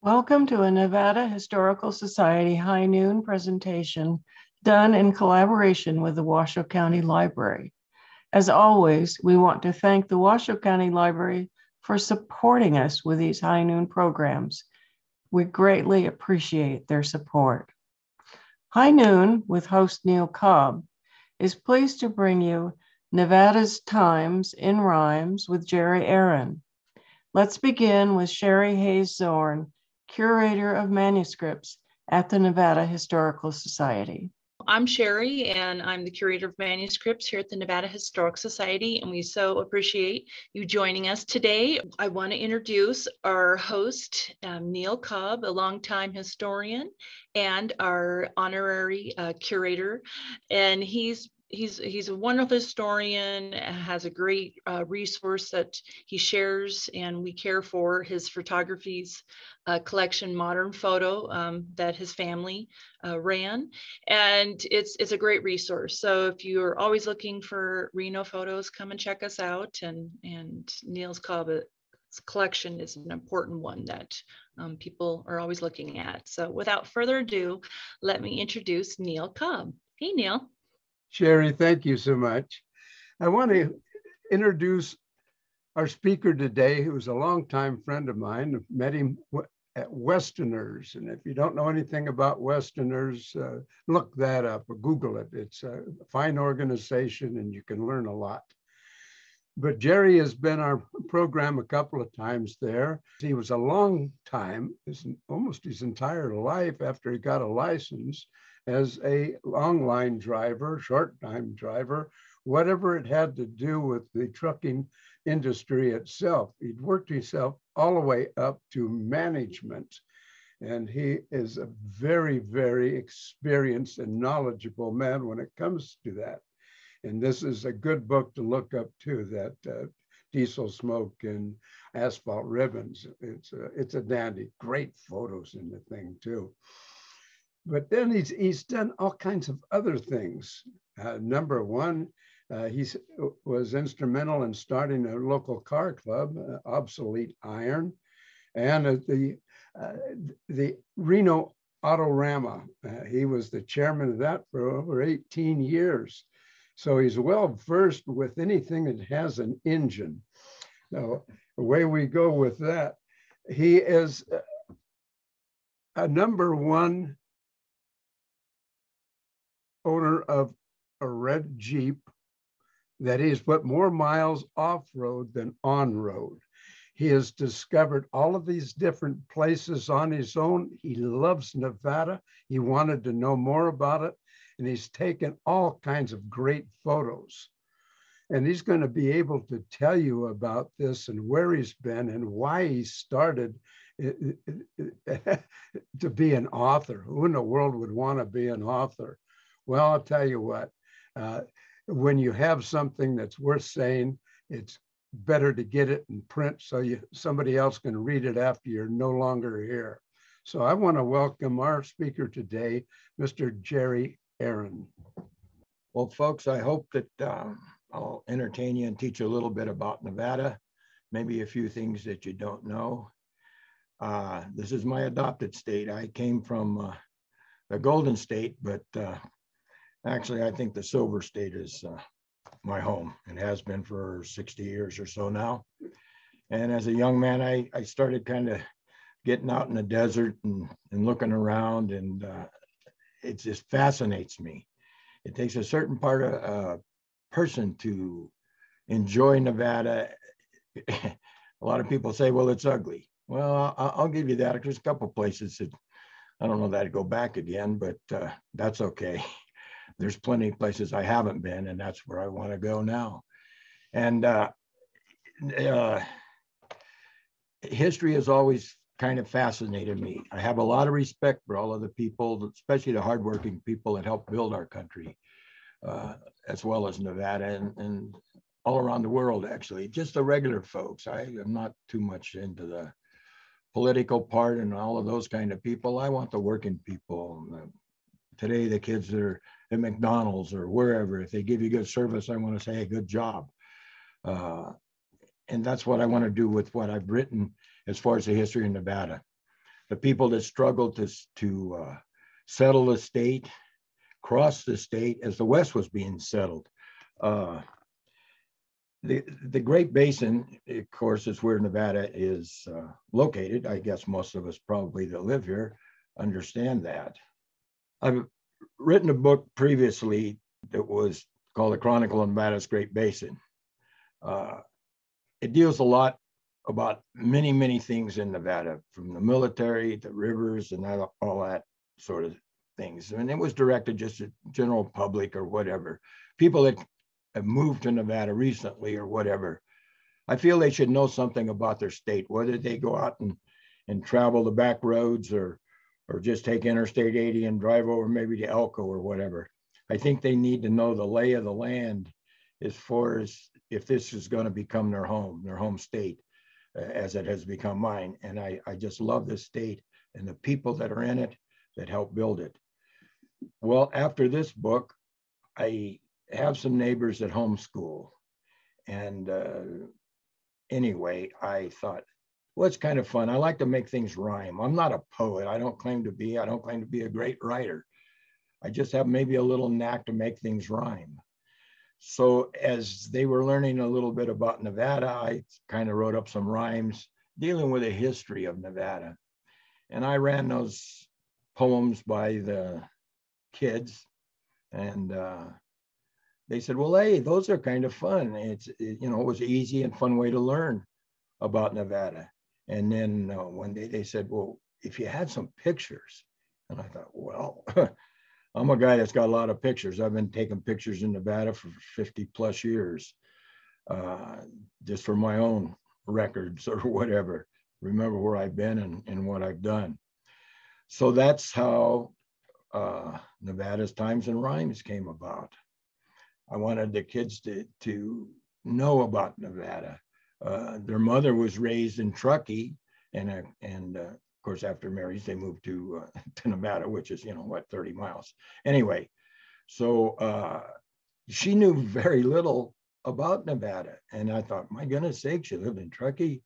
Welcome to a Nevada Historical Society High Noon presentation done in collaboration with the Washoe County Library. As always, we want to thank the Washoe County Library for supporting us with these High Noon programs. We greatly appreciate their support. High Noon with host Neal Cobb is pleased to bring you Nevada's Times in Rhymes with Jerry Aaron. Let's begin with Sherry Hayes Zorn, Curator of Manuscripts at the Nevada Historical Society. I'm Sherry, and I'm the Curator of Manuscripts here at the Nevada Historical Society, and we so appreciate you joining us today. I want to introduce our host, Neal Cobb, a longtime historian and our honorary curator, and he's a wonderful historian, has a great resource that he shares and we care for, his photographies collection, Modern Photo, that his family ran. And it's a great resource. So if you're always looking for Reno photos, come and check us out. And Neal's Cobb's collection is an important one that people are always looking at. So without further ado, let me introduce Neal Cobb. Hey, Neal. Sherry, thank you so much. I want to introduce our speaker today, who's a longtime friend of mine. I've met him at Westerners. And if you don't know anything about Westerners, look that up or Google it. It's a fine organization and you can learn a lot. But Jerry has been our program a couple of times there. He was a long time, almost his entire life after he got a license, as a long line driver, short time driver, whatever it had to do with the trucking industry itself. He'd worked himself all the way up to management. And he is a very, very experienced and knowledgeable man when it comes to that. And this is a good book to look up too, that Diesel Smoke and Asphalt Ribbons. It's a dandy, great photos in the thing too. But then he's done all kinds of other things. Number one, he was instrumental in starting a local car club, Obsolete Iron, and the Reno Autorama. He was the chairman of that for over 18 years. So he's well versed with anything that has an engine. So away we go with that. He is a number one owner of a red Jeep that he's put more miles off-road than on-road. He has discovered all of these different places on his own. He loves Nevada. He wanted to know more about it, and he's taken all kinds of great photos. And he's going to be able to tell you about this and where he's been and why he started to be an author. Who in the world would want to be an author? Well, I'll tell you what, when you have something that's worth saying, it's better to get it in print so somebody else can read it after you're no longer here. So I want to welcome our speaker today, Mr. Jerry Aaron. Well, folks, I hope that I'll entertain you and teach you a little bit about Nevada, maybe a few things that you don't know. This is my adopted state. I came from the Golden State, but actually, I think the Silver State is my home and has been for 60 years or so now. And as a young man, I started kind of getting out in the desert and looking around, and it just fascinates me. It takes a certain part of a person to enjoy Nevada. A lot of people say, well, it's ugly. Well, I'll give you that. There's a couple places that I don't know that I'd go back again, but that's okay. There's plenty of places I haven't been, and that's where I want to go now. And history has always kind of fascinated me. I have a lot of respect for all of the people, especially the hardworking people that helped build our country, as well as Nevada and all around the world, actually. Just the regular folks. I am not too much into the political part and all of those kind of people. I want the working people. Today, the kids that are at McDonald's or wherever, if they give you good service, I want to say, hey, good job. And that's what I want to do with what I've written as far as the history of Nevada. the people that struggled to settle the state, cross the state as the West was being settled. The Great Basin, of course, is where Nevada is located. I guess most of us probably that live here understand that. I've written a book previously that was called The Chronicle of Nevada's Great Basin. It deals a lot about many, many things in Nevada, from the military, the rivers, and all that sort of things. And it was directed just to general public or whatever. People that have moved to Nevada recently or whatever. I feel they should know something about their state, whether they go out and travel the back roads or just take Interstate 80 and drive over maybe to Elko or whatever. I think they need to know the lay of the land as far as if this is going to become their home state, as it has become mine. And I just love this state and the people that are in it that help build it. Well, after this book, I have some neighbors that homeschool. And anyway, I thought, well, it's kind of fun. I like to make things rhyme. I'm not a poet. I don't claim to be a great writer. I just have maybe a little knack to make things rhyme. So as they were learning a little bit about Nevada, I kind of wrote up some rhymes dealing with the history of Nevada. And I ran those poems by the kids, and they said, well, hey, those are kind of fun. It was an easy and fun way to learn about Nevada. And then one day they said, well, if you had some pictures. And I thought, well, I'm a guy that's got a lot of pictures. I've been taking pictures in Nevada for 50 plus years, just for my own records or whatever. Remember where I've been and what I've done. So that's how Nevada's Times and Rhymes came about. I wanted the kids to know about Nevada. Their mother was raised in Truckee, and of course, after marriage, they moved to Nevada, which is 30 miles. Anyway, so she knew very little about Nevada, and I thought, my goodness sake, she lived in Truckee.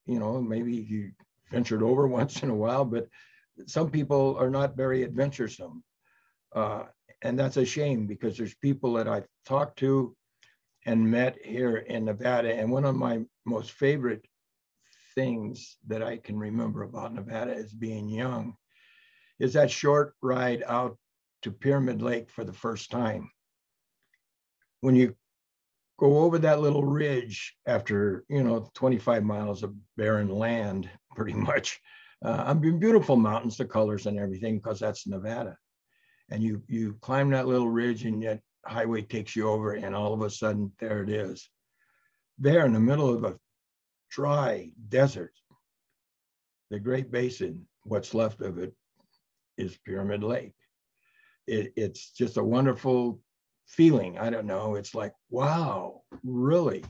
Maybe you ventured over once in a while, but some people are not very adventuresome. And that's a shame, because there's people that I've talked to and met here in Nevada. And one of my most favorite things that I can remember about Nevada as being young is that short ride out to Pyramid Lake for the first time. When you go over that little ridge after, 25 miles of barren land, pretty much, beautiful mountains, the colors and everything, because that's Nevada. And you climb that little ridge, and that highway takes you over, and all of a sudden, there it is. There in the middle of a dry desert, the Great Basin, what's left of it, is Pyramid Lake. It's just a wonderful feeling. I don't know. It's like, wow, really?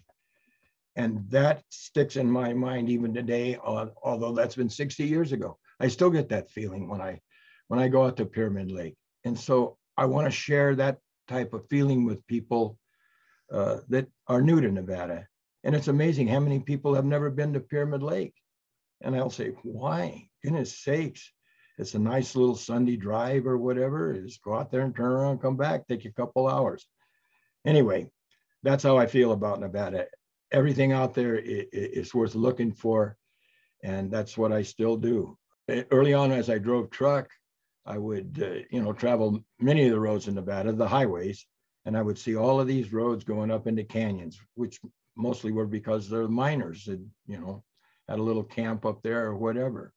And that sticks in my mind even today, although that's been 60 years ago. I still get that feeling when I go out to Pyramid Lake. And so I want to share that type of feeling with people that are new to Nevada. And it's amazing how many people have never been to Pyramid Lake. And I'll say, why? Goodness sakes. It's a nice little Sunday drive or whatever. Just go out there and turn around, come back, take you a couple hours. Anyway, that's how I feel about Nevada. Everything out there is worth looking for. And that's what I still do. Early on, as I drove truck, I would, travel many of the roads in Nevada, the highways, and I would see all of these roads going up into canyons, which mostly were because they're miners that, had a little camp up there or whatever.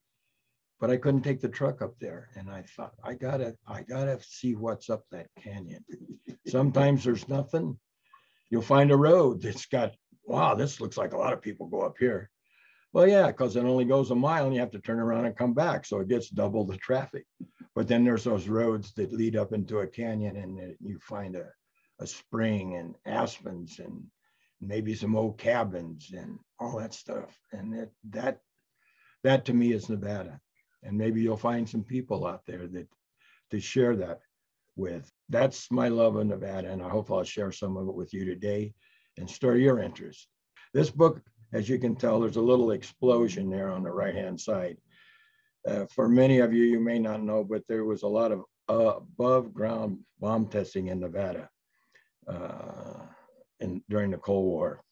But I couldn't take the truck up there. And I thought, I gotta see what's up that canyon. Sometimes there's nothing. You'll find a road that's got, wow, this looks like a lot of people go up here. Well, yeah, because it only goes a mile and you have to turn around and come back. So it gets double the traffic. But then there's those roads that lead up into a canyon, and you find a spring and aspens and maybe some old cabins and all that stuff. And that to me is Nevada. And maybe you'll find some people out there that to share that with. That's my love of Nevada, and I hope I'll share some of it with you today and stir your interest. This book As you can tell, there's a little explosion there on the right-hand side. For many of you, you may not know, but there was a lot of above ground bomb testing in Nevada during the Cold War.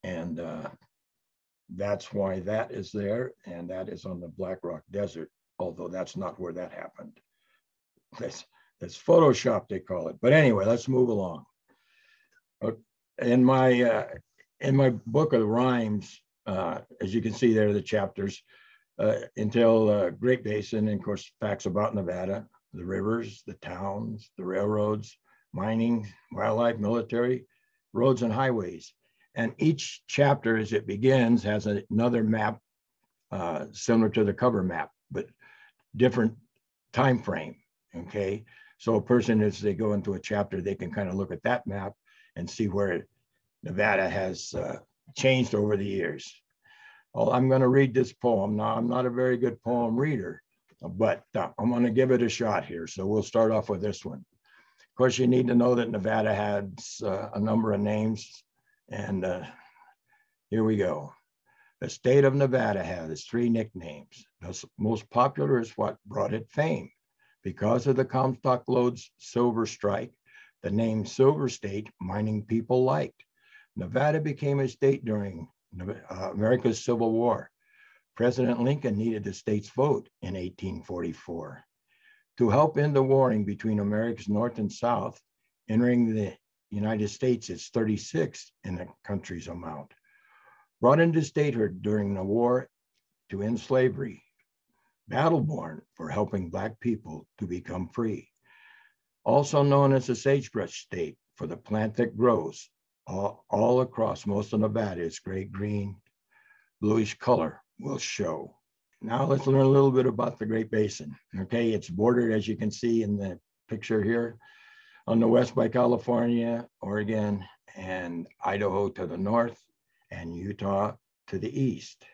And that's why that is there. And that is on the Black Rock Desert, although that's not where that happened. That's Photoshop, they call it. But anyway, let's move along. In my book of rhymes, as you can see there, the chapters entail Great Basin, and of course, facts about Nevada, the rivers, the towns, the railroads, mining, wildlife, military, roads and highways. And each chapter as it begins has another map similar to the cover map, but different time frame, okay? So a person, as they go into a chapter, they can kind of look at that map and see where Nevada has changed over the years. Well, I'm going to read this poem. Now, I'm not a very good poem reader, but I'm going to give it a shot here. So we'll start off with this one. Of course, you need to know that Nevada has a number of names, and here we go. The state of Nevada has 3 nicknames. The most popular is what brought it fame. Because of the Comstock Lode's silver strike, the name Silver State mining people liked. Nevada became a state during America's Civil War. President Lincoln needed the state's vote in 1844. To help end the warring between America's North and South, entering the United States is 36th in the country's amount. Brought into statehood during the war to end slavery. Battle-born for helping Black people to become free. Also known as the sagebrush state for the plant that grows all across most of Nevada. Its gray-green, bluish color will show. Now let's learn a little bit about the Great Basin. Okay, it's bordered, as you can see in the picture here, on the west by California, Oregon, and Idaho to the north, and Utah to the east.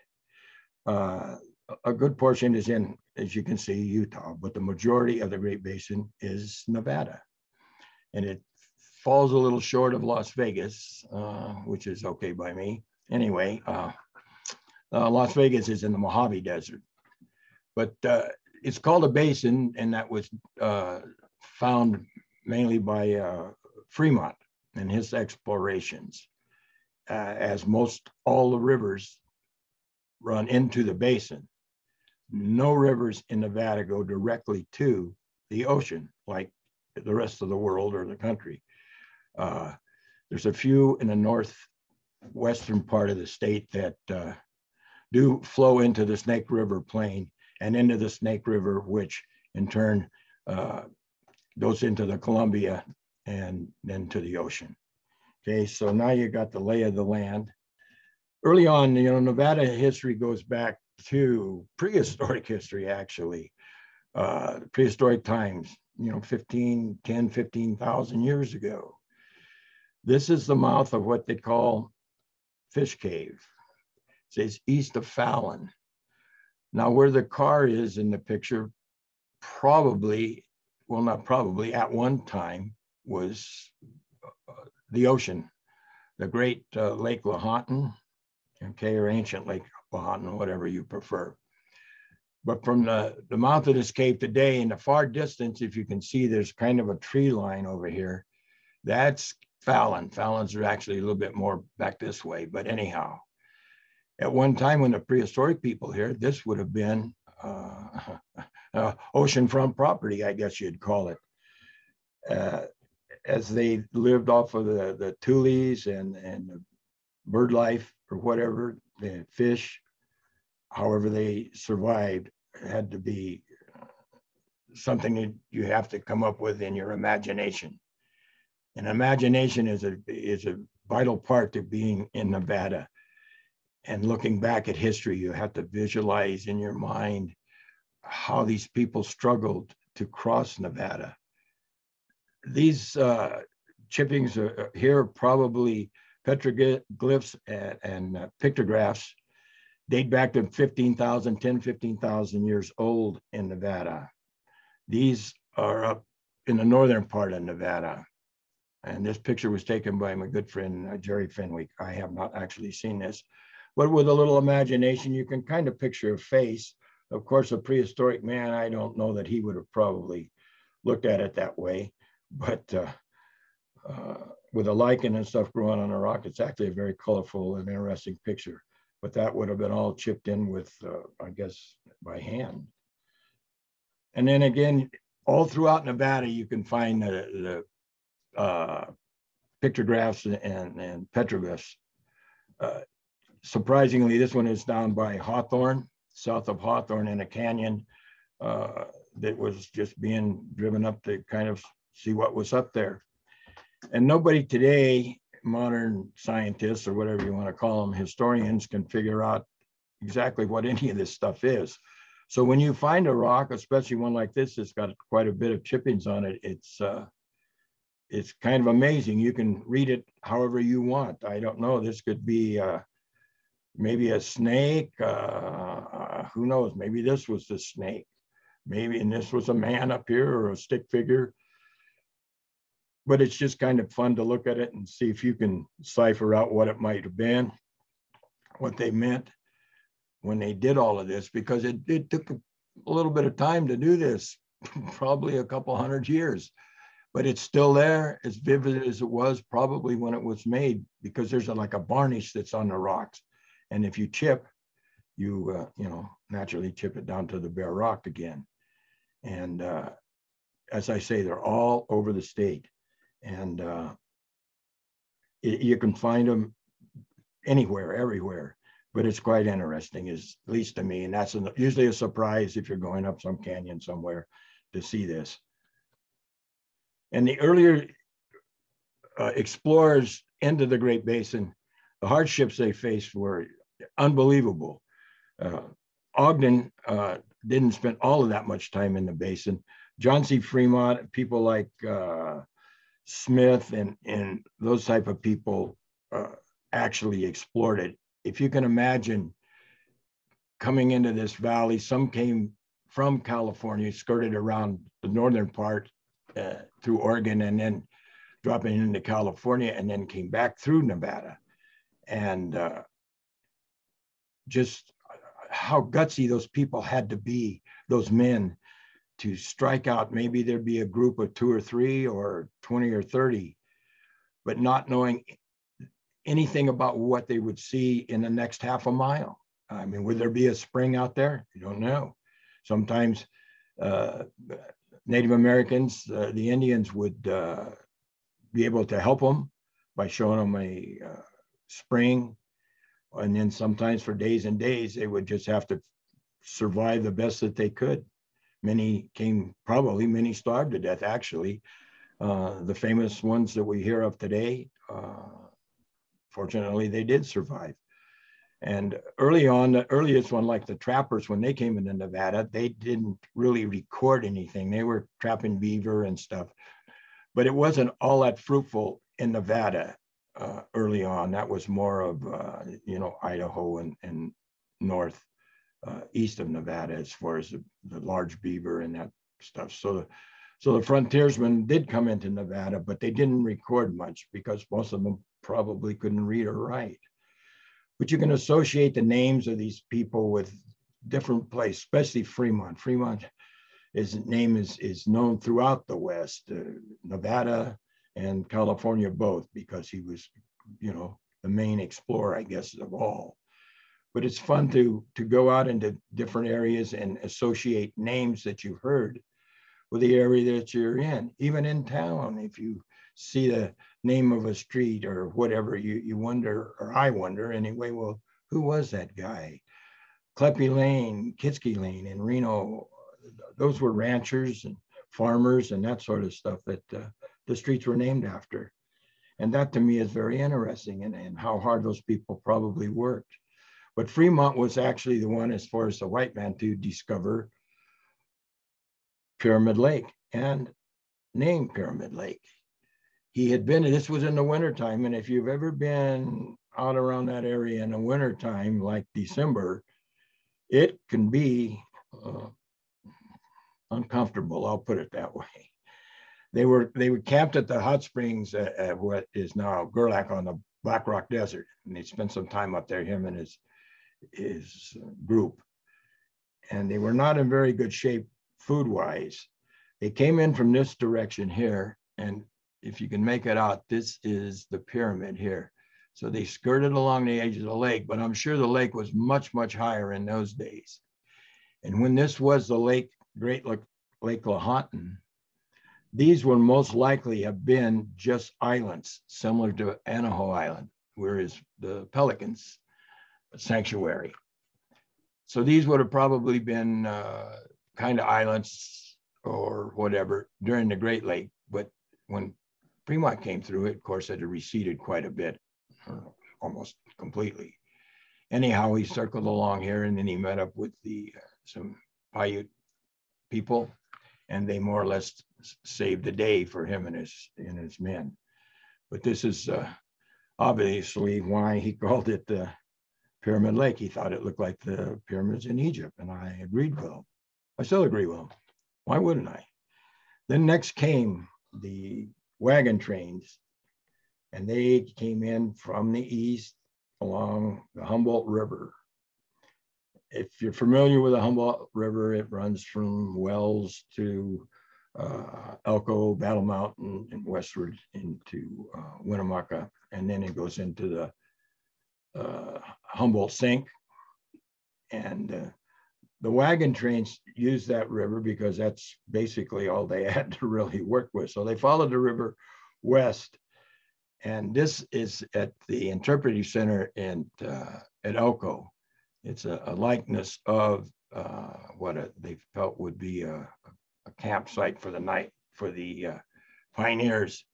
A good portion is in, as you can see, Utah, but the majority of the Great Basin is Nevada. And it falls a little short of Las Vegas, which is okay by me. Anyway, Las Vegas is in the Mojave Desert. But it's called a basin, and that was found mainly by Fremont and his explorations, as most all the rivers run into the basin. No rivers in Nevada go directly to the ocean like the rest of the world or the country. There's a few in the northwestern part of the state that do flow into the Snake River plain and into the Snake River, which in turn goes into the Columbia and then to the ocean. Okay, so now you got the lay of the land. Early on, Nevada history goes back to prehistoric history, actually. Prehistoric times, 15,000 years ago. This is the mouth of what they call Fish Cave. It says east of Fallon. Now, where the car is in the picture, probably, well, not probably, at one time was the ocean, the great Lake Lahontan, okay, or ancient Lake Lahontan, whatever you prefer. But from the mouth of this cave today, in the far distance, if you can see, there's kind of a tree line over here. That's Fallon. Fallons are actually a little bit more back this way, but anyhow, at one time when the prehistoric people here, this would have been oceanfront property, I guess you'd call it. As they lived off of the tules and the bird life or whatever, the fish, however they survived, had to be something that you have to come up with in your imagination. And imagination is a vital part to being in Nevada. And looking back at history, you have to visualize in your mind how these people struggled to cross Nevada. These chippings are here, probably petroglyphs and pictographs, date back to 15,000 years old in Nevada. These are up in the northern part of Nevada. And this picture was taken by my good friend, Jerry Fenwick. I have not actually seen this, but with a little imagination, you can kind of picture a face. Of course, a prehistoric man, I don't know that he would have probably looked at it that way, but with a lichen and stuff growing on a rock, it's actually a very colorful and interesting picture. But that would have been all chipped in with, I guess, by hand. And then again, all throughout Nevada, you can find the pictographs and petrographs. Surprisingly, this one is down by Hawthorne, south of Hawthorne, in a canyon that was just being driven up to kind of see what was up there. And nobody today, modern scientists or whatever you want to call them, historians, can figure out exactly what any of this stuff is. So when you find a rock, especially one like this that's got quite a bit of chippings on it, it's kind of amazing. You can read it however you want. I don't know, this could be maybe a snake, who knows, maybe this was the snake, maybe, and this was a man up here or a stick figure. But it's just kind of fun to look at it and see if you can cipher out what it might have been, what they meant when they did all of this, because it took a little bit of time to do this, probably a couple 100 years, but it's still there, as vivid as it was probably when it was made, because there's like a varnish that's on the rocks. And if you chip, you naturally chip it down to the bare rock again. And as I say, they're all over the state. And you can find them anywhere, everywhere, but it's quite interesting, at least to me. And that's usually a surprise if you're going up some canyon somewhere to see this. And the earlier explorers into the Great Basin, the hardships they faced were unbelievable. Ogden didn't spend all of that much time in the basin. John C. Fremont, people like Smith and those type of people actually explored it. If you can imagine coming into this valley, some came from California, skirted around the northern part through Oregon, and then dropping into California, and then came back through Nevada. And just how gutsy those people had to be, those men, to strike out. Maybe there'd be a group of 2 or 3 or 20 or 30, but not knowing anything about what they would see in the next half a mile. I mean, would there be a spring out there? You don't know. Sometimes Native Americans, the Indians, would be able to help them by showing them a spring. And then sometimes for days and days, they would just have to survive the best that they could. Many starved to death, actually. The famous ones that we hear of today, fortunately, they did survive. And early on, the earliest one, like the trappers, when they came into Nevada, they didn't really record anything. They were trapping beaver and stuff, but it wasn't all that fruitful in Nevada early on. That was more of, Idaho and north, east of Nevada, as far as the large beaver and that stuff. So the frontiersmen did come into Nevada, but they didn't record much because most of them probably couldn't read or write. But you can associate the names of these people with different places, especially Fremont. Fremont, his name is known throughout the West, Nevada and California both, because he was, the main explorer, I guess, of all. But it's fun to go out into different areas and associate names that you heard with the area that you're in. Even in town, if you see the name of a street or whatever, you wonder, or I wonder anyway, well, who was that guy? Kleppe Lane, Kitski Lane in Reno, those were ranchers and farmers and that sort of stuff that the streets were named after. And that to me is very interesting, and how hard those people probably worked. But Fremont was actually the one, as far as the white man, to discover Pyramid Lake and name Pyramid Lake. He had been, this was in the wintertime, and if you've ever been out around that area in the wintertime, like December, it can be uncomfortable, I'll put it that way. they were camped at the hot springs at what is now Gerlach on the Black Rock Desert, and they spent some time up there, him and his group. And they were not in very good shape food-wise. They came in from this direction here, and if you can make it out, this is the pyramid here. So they skirted along the edge of the lake, but I'm sure the lake was much, much higher in those days. And when this was the lake, Great Lake Lahontan, these would most likely have been just islands similar to Anaho Island, where is the Pelicans sanctuary. So these would have probably been kind of islands or whatever during the Great Lake. But when Fremont came through it, of course, it had receded quite a bit, almost completely. Anyhow, he circled along here, and then he met up with some Paiute people, and they more or less saved the day for him and his men. But this is obviously why he called it the Pyramid Lake. He thought it looked like the pyramids in Egypt, and I agreed with him. I still agree with him. Why wouldn't I? Then next came the wagon trains, and they came in from the east along the Humboldt River. If you're familiar with the Humboldt River, it runs from Wells to Elko, Battle Mountain, and westward into Winnemucca, and then it goes into the Humboldt Sink. And the wagon trains use that river because that's basically all they had to really work with. So they followed the river west, and this is at the Interpretive Center at Elko. It's a likeness of what they felt would be a campsite for the night for the pioneers.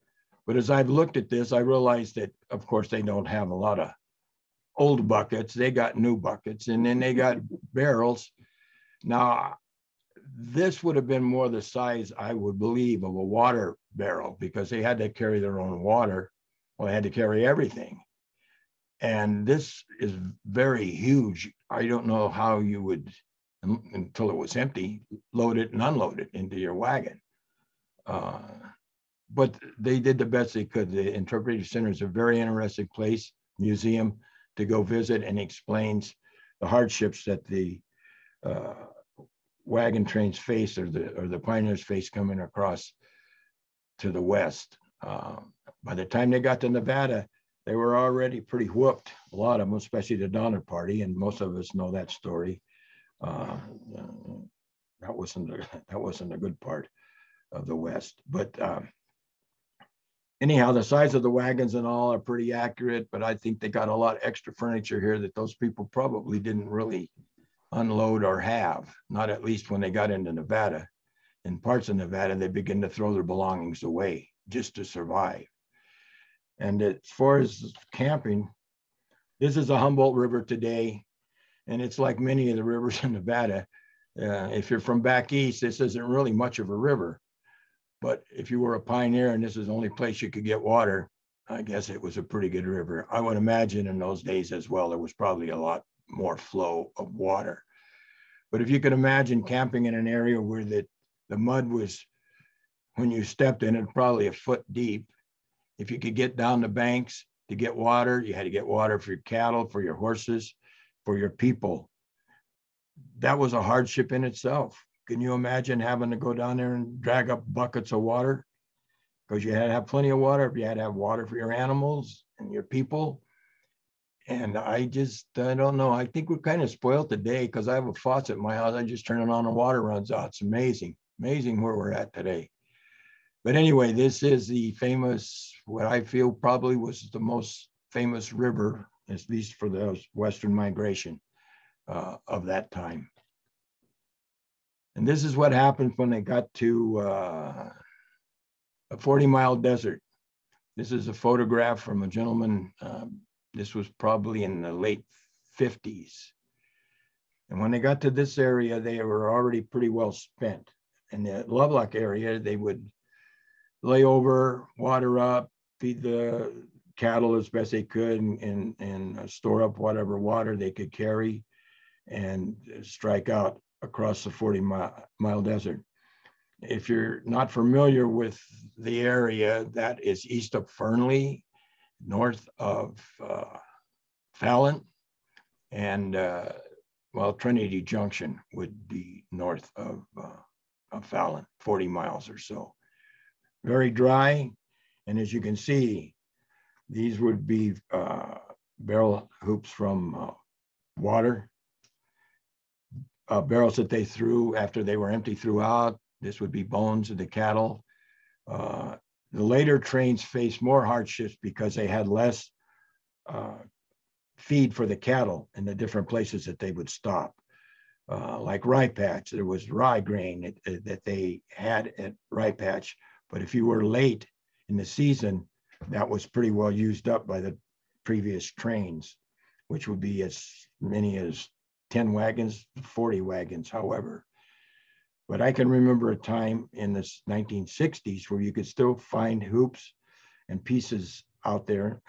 But as I've looked at this, I realized that, of course, they don't have a lot of old buckets. They got new buckets, and then they got barrels. Now, this would have been more the size, I would believe, of a water barrel, because they had to carry their own water. Well, they had to carry everything. And this is very huge. I don't know how you would, until it was empty, load it and unload it into your wagon. But they did the best they could. The Interpretive Center is a very interesting place, museum to go visit, and explains the hardships that the wagon trains face, or the pioneers face coming across to the west. By the time they got to Nevada, they were already pretty whooped, a lot of them, especially the Donner Party, and most of us know that story. That wasn't a good part of the West. But anyhow, the size of the wagons and all are pretty accurate, but I think they got a lot of extra furniture here that those people probably didn't really unload or have, not at least when they got into Nevada. In parts of Nevada, they begin to throw their belongings away just to survive. And as far as camping, this is the Humboldt River today, and it's like many of the rivers in Nevada. If you're from back east, this isn't really much of a river. But if you were a pioneer and this is the only place you could get water, I guess it was a pretty good river. I would imagine in those days as well, there was probably a lot more flow of water. But if you could imagine camping in an area where the mud was, when you stepped in it, probably a foot deep. If you could get down the banks to get water, you had to get water for your cattle, for your horses, for your people. That was a hardship in itself. Can you imagine having to go down there and drag up buckets of water? Because you had to have plenty of water. You had to have water for your animals and your people. And I don't know. I think we're kind of spoiled today, because I have a faucet in my house. I just turn it on and water runs out. It's amazing where we're at today. But anyway, this is the famous, what I feel probably was the most famous river, at least for the Western migration of that time. And this is what happened when they got to a 40-mile desert. This is a photograph from a gentleman. This was probably in the late 50s. And when they got to this area, they were already pretty well spent. In the Lovelock area, they would lay over, water up, feed the cattle as best they could, and store up whatever water they could carry, and strike out across the 40-mile desert. if you're not familiar with the area, that is east of Fernley, north of Fallon, and well, Trinity Junction would be north of Fallon, 40 miles or so. Very dry, and as you can see, these would be barrel hoops from water, barrels that they threw after they were empty throughout. This would be bones of the cattle. The later trains faced more hardships because they had less feed for the cattle in the different places that they would stop. Like Rye Patch, there was rye grain that they had at Rye Patch, but if you were late in the season, that was pretty well used up by the previous trains, which would be as many as 10 wagons, 40 wagons, however. But I can remember a time in the 1960s where you could still find hoops and pieces out there,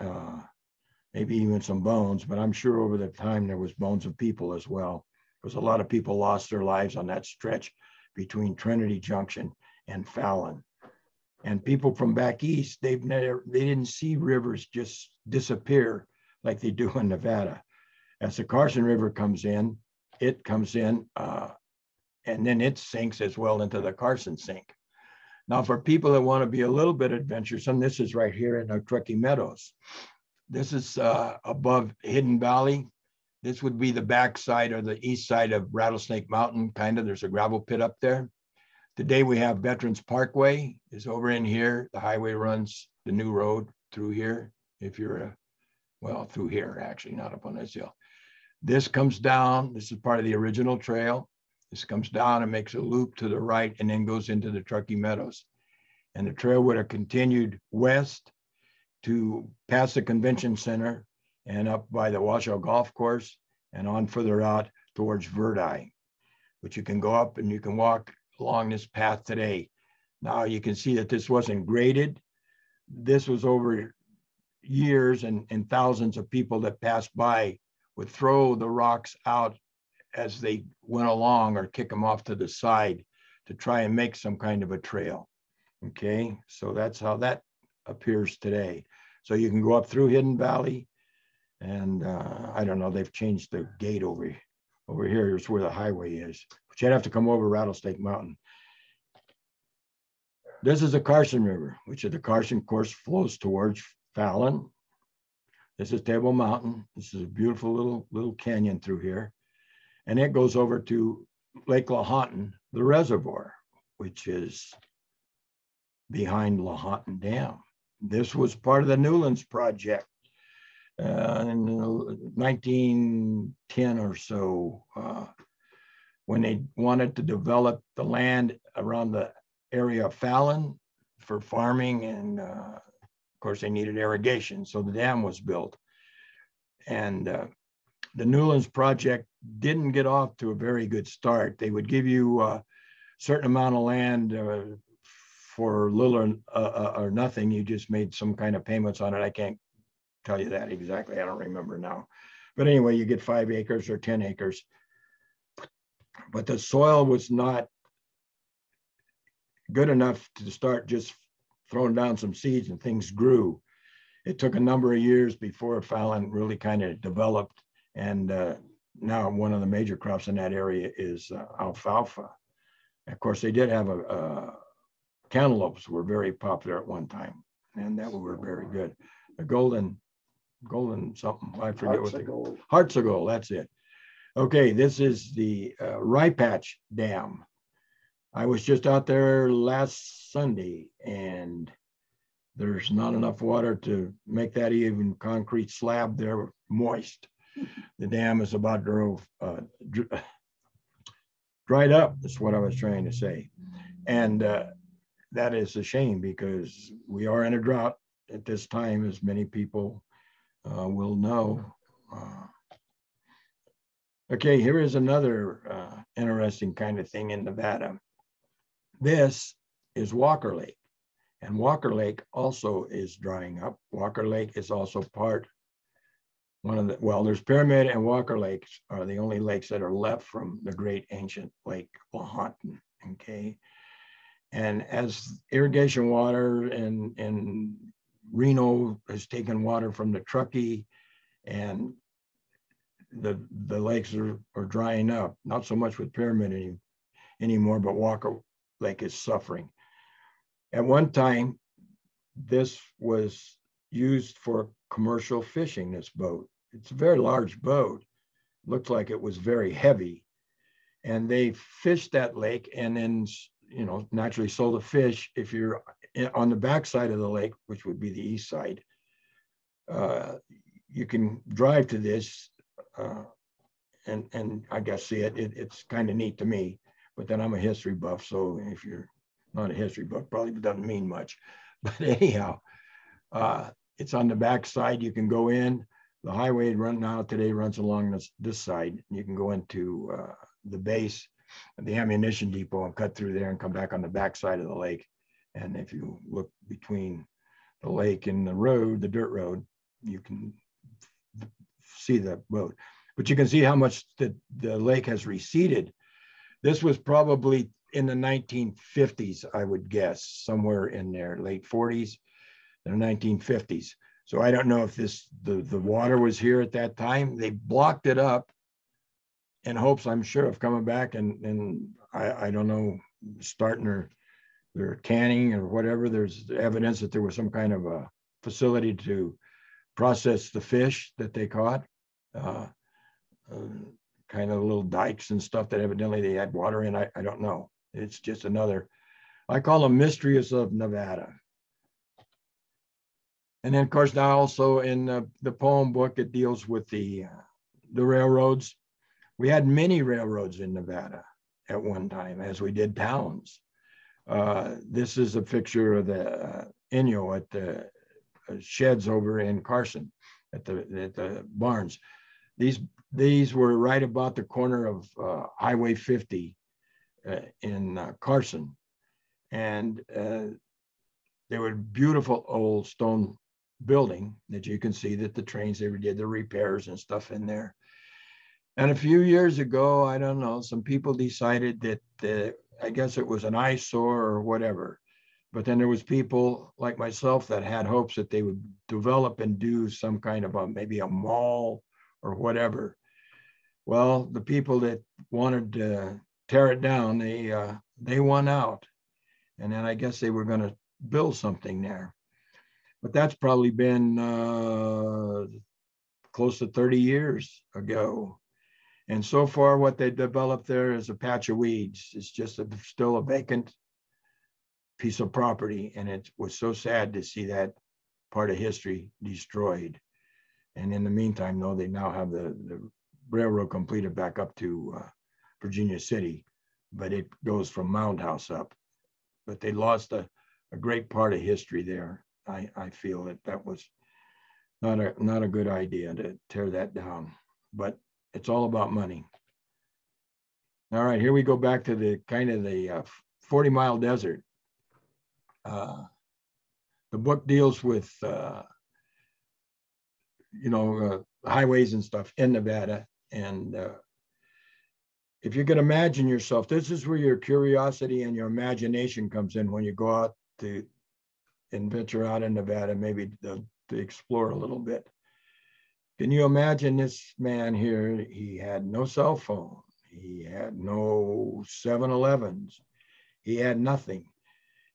maybe even some bones, but I'm sure over the time there was bones of people as well, because a lot of people lost their lives on that stretch between Trinity Junction and Fallon. And people from back east, they didn't see rivers just disappear like they do in Nevada. As the Carson River comes in, and then it sinks as well into the Carson Sink. Now, for people that want to be a little bit adventuresome, this is right here in our Truckee Meadows. This is above Hidden Valley. This would be the backside or the east side of Rattlesnake Mountain, kind of. There's a gravel pit up there. Today we have Veterans Parkway is over in here. The highway runs the new road through here. If you're, well, through here, actually, not up on this hill. This comes down. This is part of the original trail. This comes down and makes a loop to the right and then goes into the Truckee Meadows. And the trail would have continued west to past the convention center and up by the Washoe Golf Course and on further out towards Verdi, which you can go up and you can walk along this path today. Now you can see that this wasn't graded. This was over years, and thousands of people that passed by would throw the rocks out as they went along or kick them off to the side to try and make some kind of a trail. Okay, so that's how that appears today. So you can go up through Hidden Valley, and I don't know, they've changed the gate over here is where the highway is, but you'd have to come over Rattlesnake Mountain. This is the Carson River, which is the Carson course flows towards Fallon. This is Table Mountain. This is a beautiful little canyon through here. And it goes over to Lake Lahontan, the reservoir, which is behind Lahontan Dam. This was part of the Newlands project in 1910 or so, when they wanted to develop the land around the area of Fallon for farming, and of course they needed irrigation, so the dam was built. And the Newlands project didn't get off to a very good start. They would give you a certain amount of land for little or nothing. You just made some kind of payments on it. I can't tell you that exactly. I don't remember now. But anyway, you get 5 acres or 10 acres. But the soil was not good enough to start just throwing down some seeds and things grew. It took a number of years before Fallon really kind of developed. And now one of the major crops in that area is alfalfa. Of course, they did have cantaloupes were very popular at one time, and that were very good. The golden something, I forget what they call it. Hearts of gold, that's it. Okay, this is the Rye Patch Dam. I was just out there last Sunday, and there's not enough water to make that even concrete slab there moist. The dam is about dried up, that's what I was trying to say. And that is a shame, because we are in a drought at this time, as many people will know. Okay, here is another interesting kind of thing in Nevada. This is Walker Lake, and Walker Lake also is drying up. Walker Lake is also there's Pyramid and Walker Lakes are the only lakes that are left from the great ancient Lake Lahontan, okay? And as irrigation water and Reno has taken water from the Truckee, and the lakes are drying up, not so much with Pyramid anymore, but Walker Lake is suffering. At one time, this was used for commercial fishing, this boat. It's a very large boat. Looked like it was very heavy. And they fished that lake and then, you know, naturally sold the fish. If you're on the back side of the lake, which would be the east side, you can drive to this and I guess see it. It's kind of neat to me, but then I'm a history buff. So if you're not a history buff, probably doesn't mean much. But anyhow, it's on the back side. You can go in. The highway today runs along this side. You can go into the base of the ammunition depot and cut through there and come back on the back side of the lake. And if you look between the lake and the road, the dirt road, you can see the boat. But you can see how much the lake has receded. This was probably in the 1950s, I would guess, somewhere in there, late 40s, the 1950s. So I don't know if the water was here at that time. They blocked it up in hopes, I'm sure, of coming back and I don't know, starting their canning or whatever. There's evidence that there was some kind of a facility to process the fish that they caught. Kind of little dikes and stuff that evidently they had water in. I don't know. It's just another, I call them mysteries of Nevada. And then, of course, now also in the poem book, it deals with the railroads. We had many railroads in Nevada at one time, as we did towns. This is a picture of the Inyo at the sheds over in Carson, at the barns. These were right about the corner of Highway 50 in Carson. And they were beautiful old stone building that you can see that the trains, they did the repairs and stuff in there. And a few years ago, I don't know, some people decided that I guess it was an eyesore or whatever. But then there was people like myself that had hopes that they would develop and do some kind of maybe a mall or whatever. Well, the people that wanted to tear it down, they won out. And then I guess they were going to build something there. But that's probably been close to 30 years ago. And so far, what they developed there is a patch of weeds. It's just still a vacant piece of property. And it was so sad to see that part of history destroyed. And in the meantime, though, they now have the railroad completed back up to Virginia City, but it goes from Mound House up. But they lost a great part of history there. I feel that was not a good idea to tear that down, but it's all about money. All right, here we go back to the kind of the 40-mile desert. The book deals with highways and stuff in Nevada. And if you can imagine yourself, this is where your curiosity and your imagination comes in when you go out to and venture out in Nevada, maybe to explore a little bit. Can you imagine this man here? He had no cell phone. He had no 7-Elevens. He had nothing.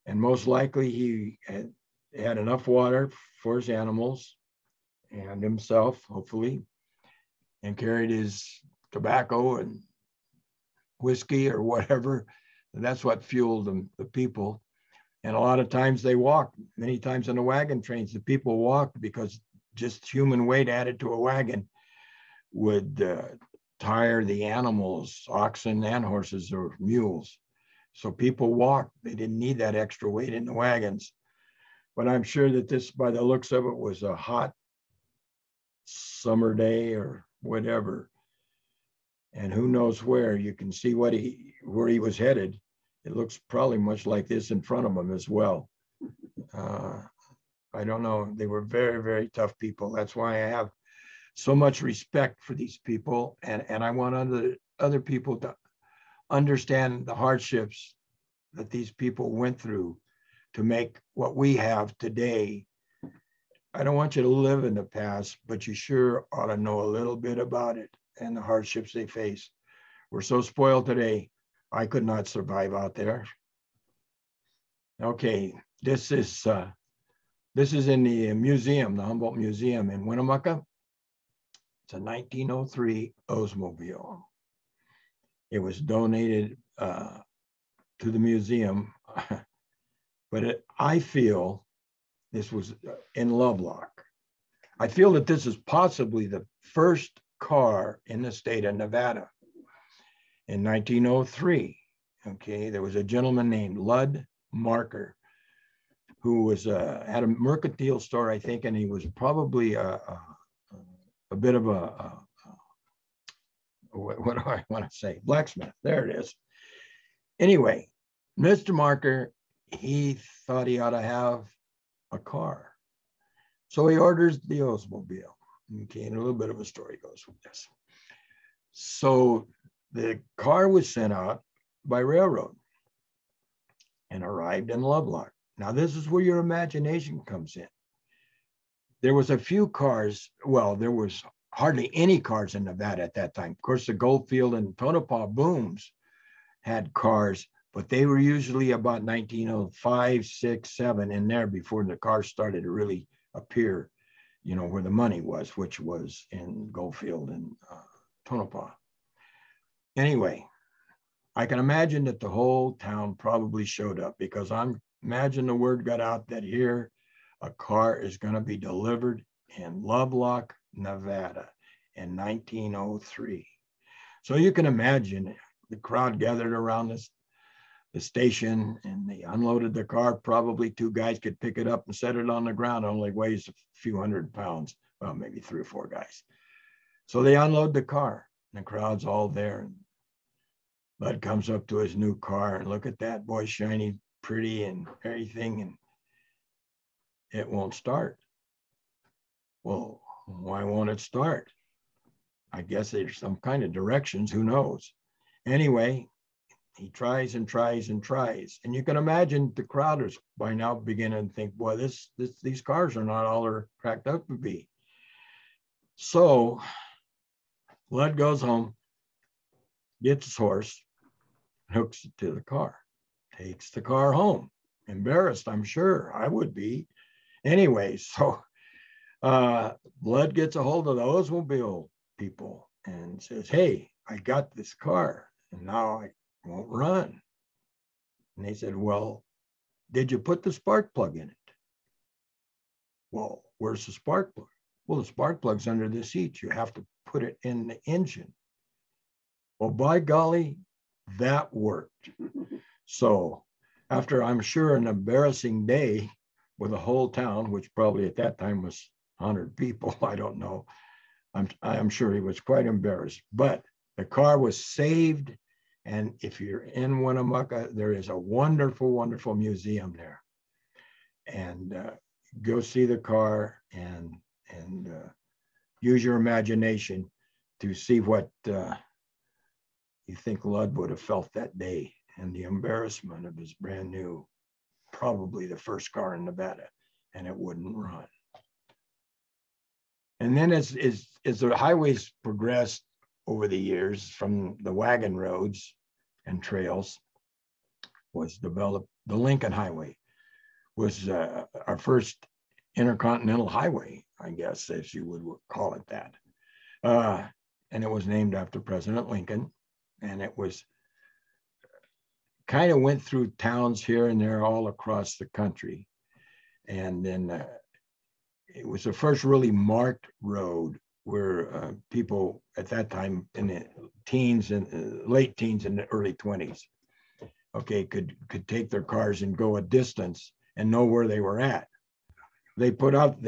And most likely he had enough water for his animals and himself, hopefully, and carried his tobacco and whiskey or whatever. And that's what fueled the people. And a lot of times they walked. Many times in the wagon trains, the people walked because just human weight added to a wagon would tire the animals, oxen and horses or mules. So people walked. They didn't need that extra weight in the wagons. But I'm sure that this, by the looks of it, was a hot summer day or whatever. And who knows where. You can see where he was headed. It looks probably much like this in front of him as well. I don't know. They were very, very tough people. That's why I have so much respect for these people. And I want other people to understand the hardships that these people went through to make what we have today. I don't want you to live in the past, but you sure ought to know a little bit about it and the hardships they face. We're so spoiled today. I could not survive out there. Okay, this is in the museum, the Humboldt Museum in Winnemucca. It's a 1903 Oldsmobile. It was donated to the museum, but I feel this was in Lovelock. I feel that this is possibly the first car in the state of Nevada. In 1903, okay, there was a gentleman named Lud Marker who was had a mercantile store, I think, and he was probably a bit of what do I want to say? Blacksmith. There it is. Anyway, Mr. Marker, he thought he ought to have a car, so he orders the Oldsmobile. Okay, and a little bit of a story goes with this. So the car was sent out by railroad and arrived in Lovelock. Now, this is where your imagination comes in. There was a few cars. Well, there was hardly any cars in Nevada at that time. Of course, the Goldfield and Tonopah booms had cars, but they were usually about 1905, 6, 7 in there before the cars started to really appear, you know, where the money was, which was in Goldfield and Tonopah. Anyway, I can imagine that the whole town probably showed up, because imagine the word got out that here a car is going to be delivered in Lovelock, Nevada in 1903. So you can imagine the crowd gathered around the station, and they unloaded the car. Probably 2 guys could pick it up and set it on the ground. It only weighs a few hundred pounds. Well, maybe 3 or 4 guys. So they unload the car, and the crowd's all there. And Bud comes up to his new car, and look at that, boy, shiny, pretty, and everything, and it won't start. Well, why won't it start? I guess there's some kind of directions, who knows? Anyway, he tries and tries and tries. And you can imagine the crowd is by now beginning to think, boy, these cars are not all they're cracked up to be. So Lud goes home, gets his horse, hooks it to the car, takes the car home. Embarrassed, I'm sure. I would be. Anyway, so Lud gets a hold of the Oldsmobile people and says, hey, I got this car and now I won't run. And they said, well, did you put the spark plug in it? Well, where's the spark plug? Well, the spark plug's under the seat. You have to put it in the engine. Well, by golly, that worked. So after, I'm sure, an embarrassing day with the whole town, which probably at that time was 100 people, I don't know. I'm sure he was quite embarrassed, but the car was saved. And if you're in Winnemucca, there is a wonderful, wonderful museum there. And go see the car and use your imagination to see what you think Lud would have felt that day, and the embarrassment of his brand new, probably the first car in Nevada, and it wouldn't run. And then as the highways progressed over the years, from the wagon roads and trails was developed. The Lincoln Highway was our first intercontinental highway, I guess, as you would call it that. And it was named after President Lincoln. And it was kind of went through towns here and there all across the country. And then it was the first really marked road where people at that time in the teens and late teens and the early 20s, okay, could take their cars and go a distance and know where they were at. They put up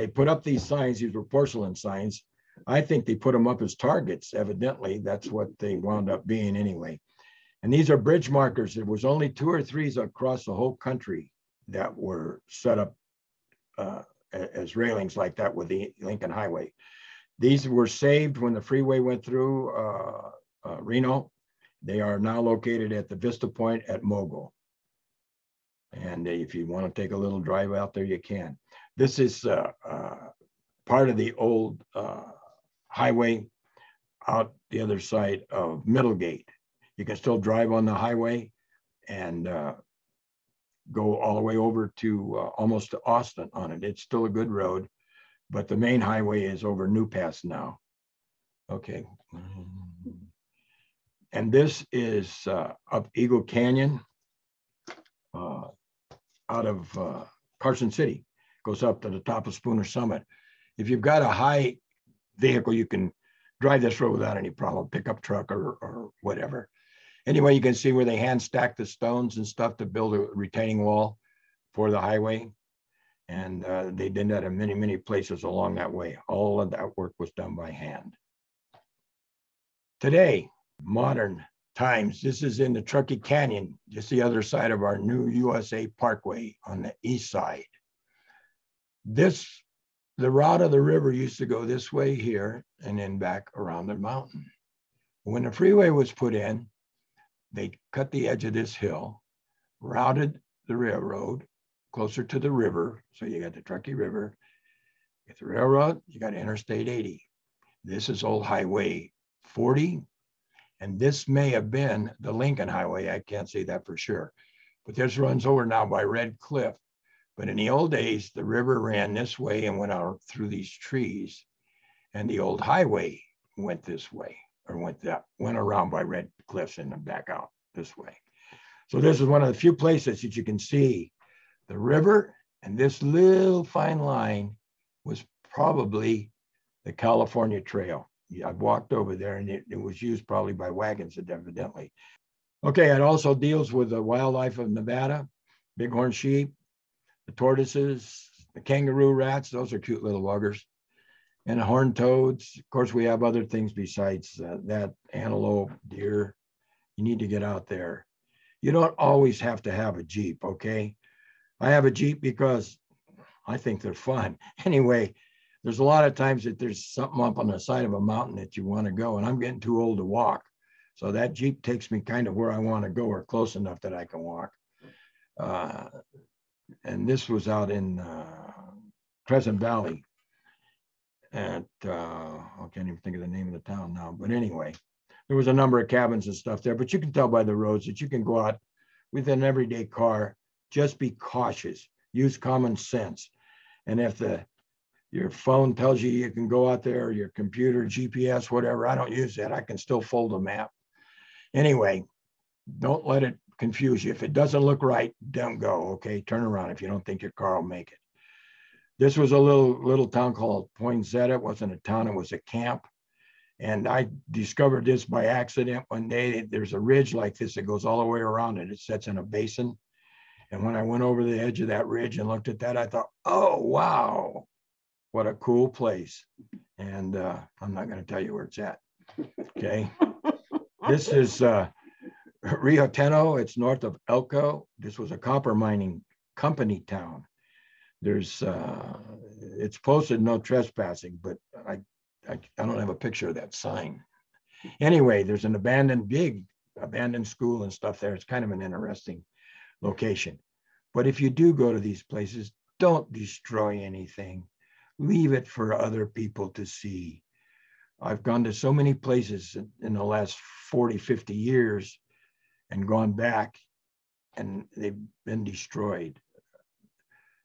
these signs. These were porcelain signs. I think they put them up as targets. Evidently, that's what they wound up being anyway. And these are bridge markers. There was only 2 or 3 across the whole country that were set up as railings like that with the Lincoln Highway. These were saved when the freeway went through Reno. They are now located at the Vista Point at Mogul. And if you want to take a little drive out there, you can. This is part of the old highway out the other side of Middlegate. You can still drive on the highway and go all the way over to almost to Austin on it. It's still a good road, but the main highway is over New Pass now. Okay. And this is up Eagle Canyon out of Carson City. Goes up to the top of Spooner Summit. If you've got a high vehicle, you can drive this road without any problem, pickup truck or whatever. Anyway, you can see where they hand stack the stones and stuff to build a retaining wall for the highway. And they did that in many, many places along that way. All of that work was done by hand. Today, modern times, this is in the Truckee Canyon, just the other side of our new USA Parkway on the east side. The route of the river used to go this way here and then back around the mountain. When the freeway was put in, they cut the edge of this hill, routed the railroad closer to the river. So you got the Truckee River, you got the railroad, you got Interstate 80. This is old Highway 40. And this may have been the Lincoln Highway. I can't say that for sure. But this runs over now by Red Cliff. But in the old days, the river ran this way and went out through these trees. And the old highway went this way, or went around by Red Cliffs and then back out this way. So this is one of the few places that you can see the river, and this little fine line was probably the California Trail. I've walked over there, and it was used probably by wagons, evidently. Okay, it also deals with the wildlife of Nevada, bighorn sheep, the tortoises, the kangaroo rats, those are cute little buggers, and the horned toads. Of course, we have other things besides that, antelope, deer. You need to get out there. You don't always have to have a Jeep, okay? I have a Jeep because I think they're fun. Anyway, there's a lot of times that there's something up on the side of a mountain that you want to go, and I'm getting too old to walk. So that Jeep takes me kind of where I want to go, or close enough that I can walk. And this was out in Crescent Valley. I can't even think of the name of the town now, but anyway, there was a number of cabins and stuff there, but you can tell by the roads that you can go out with an everyday car. Just be cautious, use common sense. And if your phone tells you can go out there, or your computer, GPS, whatever, I don't use that. I can still fold a map. Anyway, don't let it confuse you. If it doesn't look right, don't go, okay? Turn around if you don't think your car will make it. This was a little town called Poinsettia. It wasn't a town, it was a camp. And I discovered this by accident one day. There's a ridge like this that goes all the way around it. It sets in a basin. And when I went over the edge of that ridge and looked at that, I thought, oh, wow, what a cool place. And I'm not going to tell you where it's at, okay? This is Rio Tinto. It's north of Elko. This was a copper mining company town. There's, it's posted no trespassing, but I don't have a picture of that sign. Anyway, there's an big abandoned school and stuff there. It's kind of an interesting location. But if you do go to these places, don't destroy anything. Leave it for other people to see. I've gone to so many places in the last 40, 50 years and gone back, and they've been destroyed.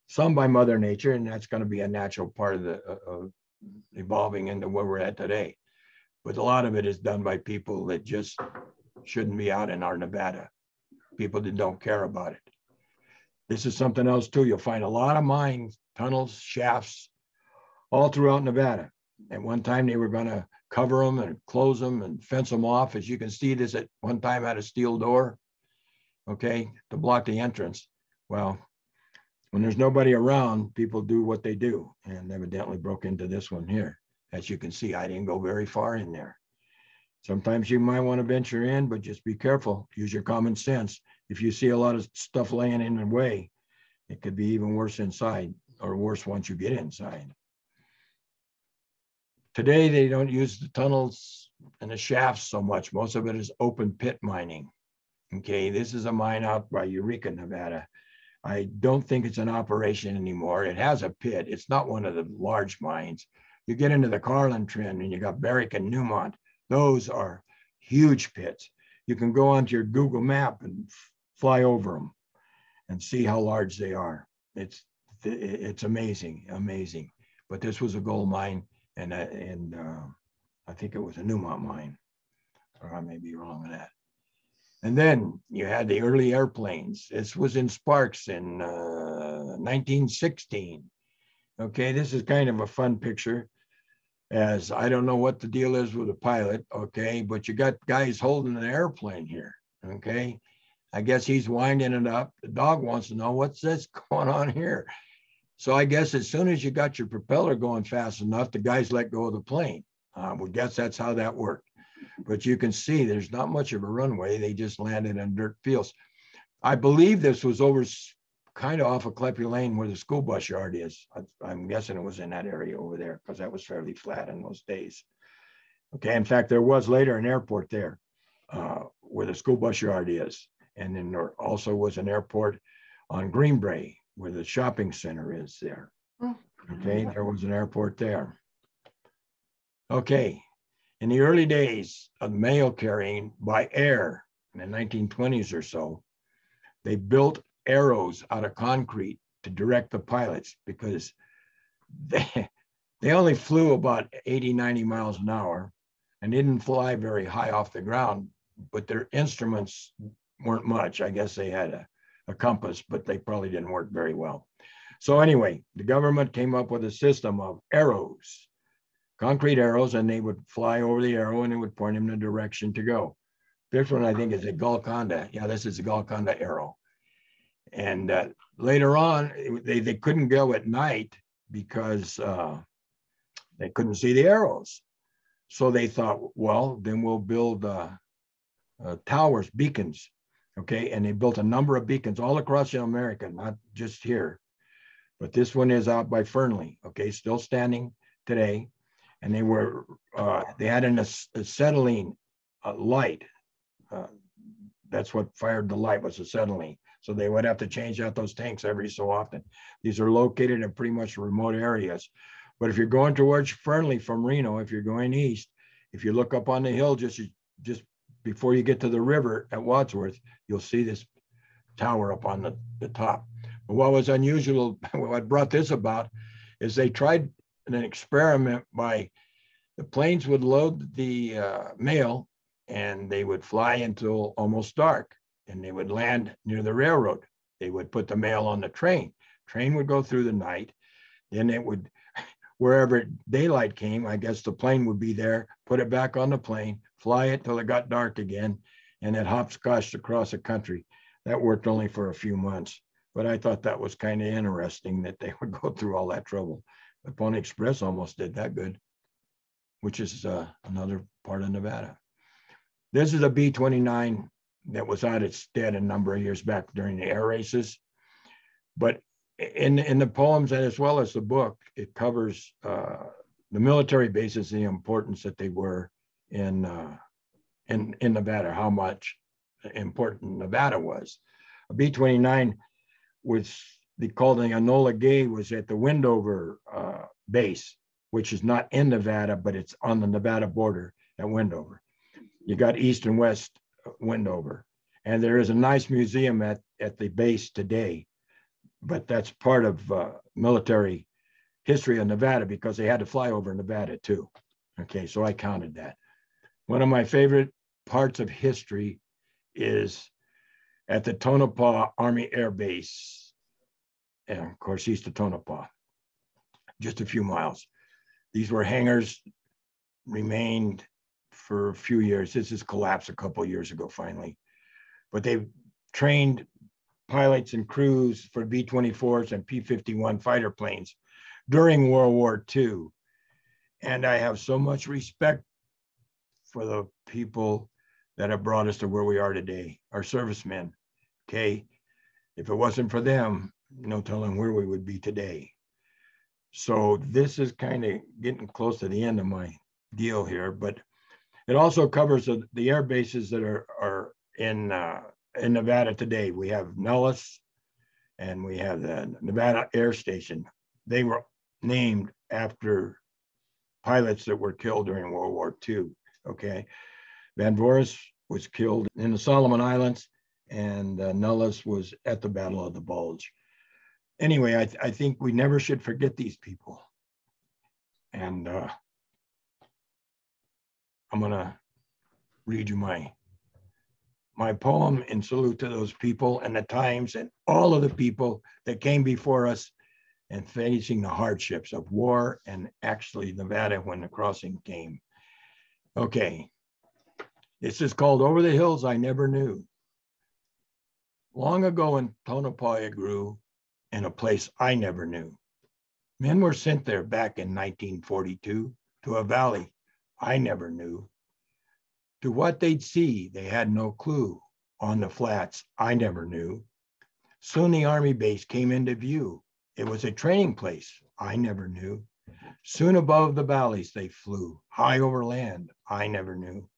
Some by Mother Nature, and that's going to be a natural part of the evolving into where we're at today. But a lot of it is done by people that just shouldn't be out in our Nevada. People that don't care about it. This is something else too. You'll find a lot of mines, tunnels, shafts, all throughout Nevada. At one time, they were going to cover them and close them and fence them off. As you can see, this at one time had a steel door, okay, to block the entrance. Well, when there's nobody around, people do what they do, and evidently broke into this one here. As you can see, I didn't go very far in there. Sometimes you might want to venture in, but just be careful. Use your common sense. If you see a lot of stuff laying in the way, it could be even worse inside, or worse once you get inside. Today, they don't use the tunnels and the shafts so much. Most of it is open pit mining. Okay, this is a mine out by Eureka, Nevada. I don't think it's in operation anymore. It has a pit. It's not one of the large mines. You get into the Carlin Trend and you got Barrick and Newmont. Those are huge pits. You can go onto your Google map and fly over them and see how large they are. It's amazing, amazing. But this was a gold mine, and I think it was a Newmont mine, or I may be wrong on that. And then you had the early airplanes. This was in Sparks in 1916. Okay, this is kind of a fun picture, as I don't know what the deal is with a pilot, okay, but you got guys holding an airplane here, okay? I guess he's winding it up. The dog wants to know, what's this going on here? So I guess as soon as you got your propeller going fast enough, the guys let go of the plane. I would guess that's how that worked. But you can see there's not much of a runway. They just landed on dirt fields. I believe this was over kind of off of Cleppy Lane where the school bus yard is. I'm guessing it was in that area over there because that was fairly flat in those days. Okay, in fact, there was later an airport there where the school bus yard is. And then there also was an airport on Greenbrae where the shopping center is there. Okay, there was an airport there. Okay, in the early days of mail carrying by air in the 1920s or so, they built arrows out of concrete to direct the pilots because they only flew about 80, 90 miles an hour and didn't fly very high off the ground, but their instruments weren't much. I guess they had a compass, but they probably didn't work very well. So anyway, the government came up with a system of arrows, concrete arrows, and they would fly over the arrow and it would point them in the direction to go. This one, I think, is a Golconda. Yeah, this is a Golconda arrow. And later on, they couldn't go at night because they couldn't see the arrows. So they thought, well, then we'll build towers, beacons. Okay, and they built a number of beacons all across America, not just here. But this one is out by Fernley, okay, still standing today. And they had an acetylene light. That's what fired the light, was acetylene. So they would have to change out those tanks every so often. These are located in pretty much remote areas. But if you're going towards Fernley from Reno, if you're going east, if you look up on the hill just before you get to the river at Wadsworth, you'll see this tower up on the top. But what was unusual, what brought this about, is they tried an experiment by the planes would load the mail and they would fly until almost dark and they would land near the railroad. They would put the mail on the train. Train would go through the night. Then it would, wherever daylight came, I guess the plane would be there, put it back on the plane, fly it till it got dark again, and it hopscotched across the country. That worked only for a few months, but I thought that was kind of interesting that they would go through all that trouble. The Pony Express almost did that good, which is another part of Nevada. This is a B-29 that was out at Stead a number of years back during the air races. But in the poems and as well as the book, it covers the military bases, the importance that they were in Nevada, how much important Nevada was. A B-29 was called the Enola Gay, was at the Wendover base, which is not in Nevada, but it's on the Nevada border at Wendover. You got east and west Wendover. And there is a nice museum at the base today, but that's part of military history of Nevada because they had to fly over Nevada too. Okay, so I counted that. One of my favorite parts of history is at the Tonopah Army Air Base, and of course, east of Tonopah, just a few miles. These were hangars, remained for a few years. This has collapsed a couple of years ago, finally. But they've trained pilots and crews for B-24s and P-51 fighter planes during World War II. And I have so much respect for the people that have brought us to where we are today, our servicemen, okay? If it wasn't for them, no telling where we would be today. So this is kind of getting close to the end of my deal here, but it also covers the air bases that are in Nevada today. We have Nellis, And we have the Nevada Air Station. They were named after pilots that were killed during World War II, okay? Van Voris was killed in the Solomon Islands, and Nulles was at the Battle of the Bulge. Anyway, I think we never should forget these people. And I'm gonna read you my poem in salute to those people and the times and all of the people that came before us and facing the hardships of war and actually Nevada when the crossing came. Okay, this is called Over the Hills I Never Knew. Long ago in Tonopah it grew, in a place I never knew. Men were sent there back in 1942 to a valley I never knew. To what they'd see, they had no clue. On the flats, I never knew. Soon the army base came into view. It was a training place I never knew. Soon above the valleys they flew, high over land I never knew.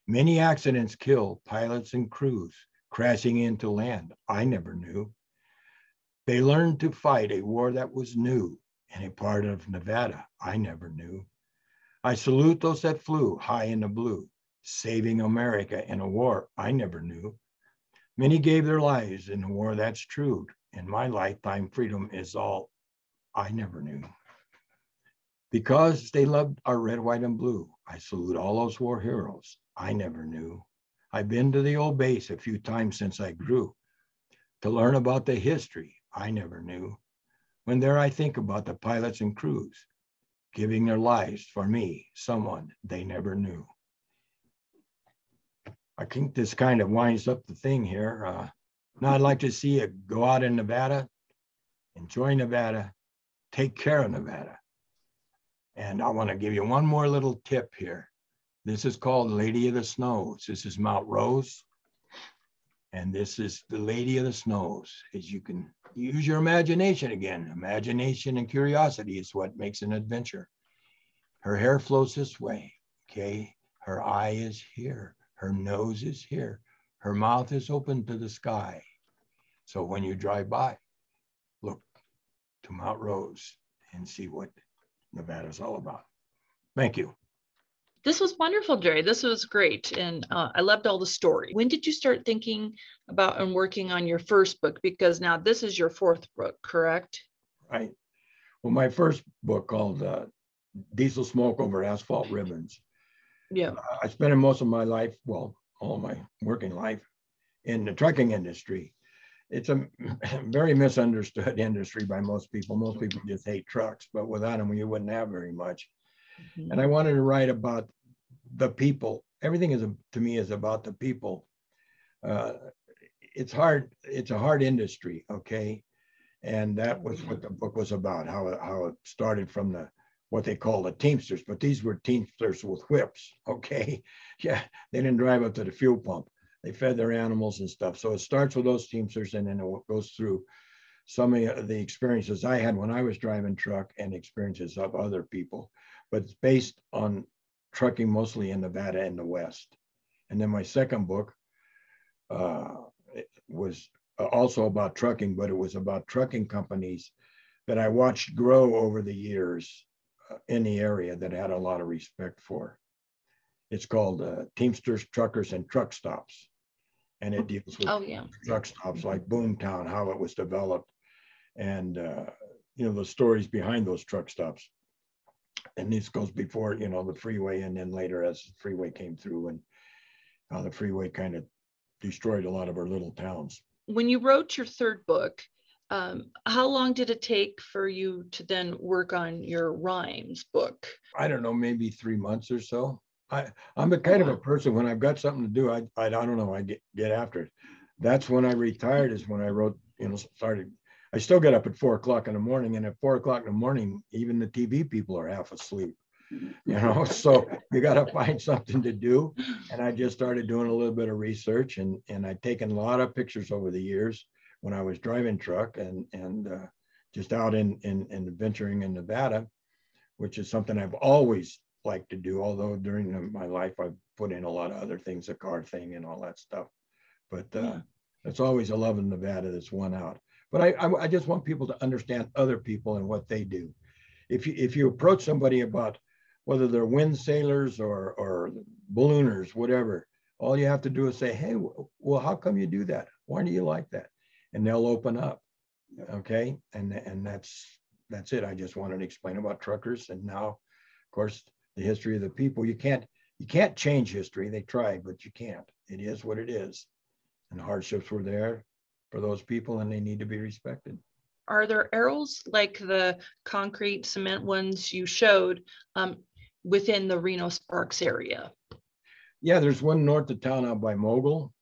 Many accidents killed pilots and crews, crashing into land I never knew. They learned to fight a war that was new and a part of Nevada I never knew. I salute those that flew high in the blue, saving America in a war I never knew. Many gave their lives in a war that's true. In my lifetime, freedom is all I never knew. Because they loved our red, white, and blue, I salute all those war heroes I never knew. I've been to the old base a few times since I grew to learn about the history I never knew. When there I think about the pilots and crews giving their lives for me, someone they never knew. I think this kind of winds up the thing here. Now I'd like to see you go out in Nevada, enjoy Nevada, take care of Nevada. And I want to give you one more little tip here. This is called Lady of the Snows. This is Mount Rose. And this is the Lady of the Snows. As you can use your imagination again. Imagination and curiosity is what makes an adventure. Her hair flows this way, okay? Her eye is here. Her nose is here. Her mouth is open to the sky. So when you drive by, look to Mount Rose and see what Nevada's all about. Thank you. This was wonderful, Jerry. This was great. And I loved all the story. When did you start thinking about and working on your first book? Because now this is your fourth book, correct? Right. Well, my first book called Diesel Smoke Over Asphalt Ribbons. Yeah. I spent most of my life, well, all my working life in the trucking industry. It's a very misunderstood industry by most people. Most people just hate trucks, but without them, you wouldn't have very much. Mm-hmm. And I wanted to write about the people. Everything is, to me, is about the people. It's hard. It's a hard industry, okay? And that was what the book was about, how it started from what they call the Teamsters, but these were Teamsters with whips, okay? Yeah, they didn't drive up to the fuel pump. They fed their animals and stuff. So it starts with those Teamsters, and then it goes through some of the experiences I had when I was driving truck and experiences of other people. But it's based on trucking mostly in Nevada and the West. And then my second book was also about trucking, but it was about trucking companies that I watched grow over the years in the area that I had a lot of respect for. It's called Teamsters, Truckers, and Truck Stops. And it deals with truck stops like Boomtown, how it was developed, and the stories behind those truck stops. And this goes before, the freeway, and then later as the freeway came through, and how the freeway kind of destroyed a lot of our little towns. When you wrote your third book, how long did it take for you to then work on your rhymes book? I don't know, maybe 3 months or so. I'm the kind of a person, when I've got something to do, I don't know, I get after it. That's when I retired, is when I wrote, started. I still get up at 4 o'clock in the morning, and at 4 o'clock in the morning, even the TV people are half asleep, so you got to find something to do. And I just started doing a little bit of research, and I'd taken a lot of pictures over the years when I was driving truck and just out in adventuring in Nevada, which is something I've always liked to do, although during my life I've put in a lot of other things, the car thing and all that stuff. But it's always a love in Nevada that's won out. But I just want people to understand other people and what they do. If you approach somebody about whether they're wind sailors or ballooners, whatever, all you have to do is say, hey, well, how come you do that? Why do you like that? And they'll open up. Okay. And that's it. I just wanted to explain about truckers. And now, of course, the history of the people. You can't change history. They try, but you can't. It is what it is. And hardships were there for those people, and they need to be respected. Are there arrows like the concrete cement ones you showed within the Reno Sparks area? Yeah, there's one north of town out by Mogul.